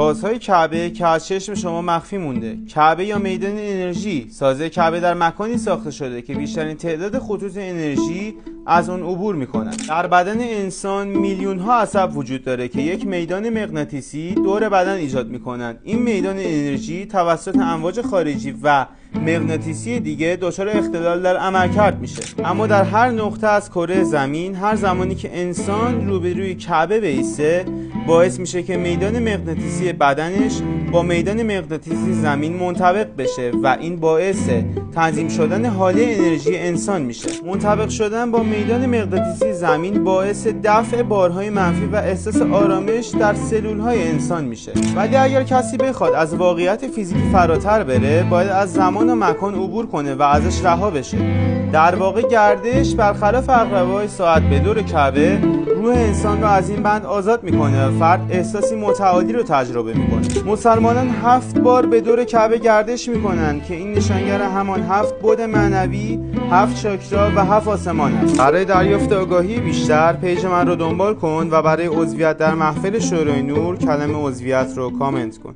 رازهای کعبه که از چشم شما مخفی مونده. کعبه یا میدان انرژی. سازه کعبه در مکانی ساخته شده که بیشترین تعداد خطوط انرژی از اون عبور میکنن. در بدن انسان میلیون ها عصب وجود داره که یک میدان مغناطیسی دور بدن ایجاد میکنن. این میدان انرژی توسط امواج خارجی و مغناطیسی دیگه دچار اختلال در عملکرد میشه. اما در هر نقطه از کره زمین هر زمانی که انسان روبروی کعبه بایسته باعث میشه که میدان مغناطیسی بدنش با میدان مغناطیسی زمین منطبق بشه و این باعث تنظیم شدن حاله انرژی انسان میشه. منطبق شدن با میدان مغناطیسی زمین باعث دفع بارهای منفی و احساس آرامش در سلولهای انسان میشه. ولی اگر کسی بخواد از واقعیت فیزیکی فراتر بره باید از زمان و مکان عبور کنه و ازش رها بشه. در واقع گردش برخلاف عقربه‌های ساعت به دور کعبه روح انسان رو از این بند آزاد میکنه و فرد احساسی متعالی رو تجربه میکنه. مسلمانان 7 بار به دور کعبه گردش میکنن که این نشانگر همان 7 بعد معنوی، 7 چاکرا و 7 آسمان است. برای دریافت آگاهی بیشتر پیج من رو دنبال کن و برای عضویت در محفل شورای نور کلمه عضویت رو کامنت کن.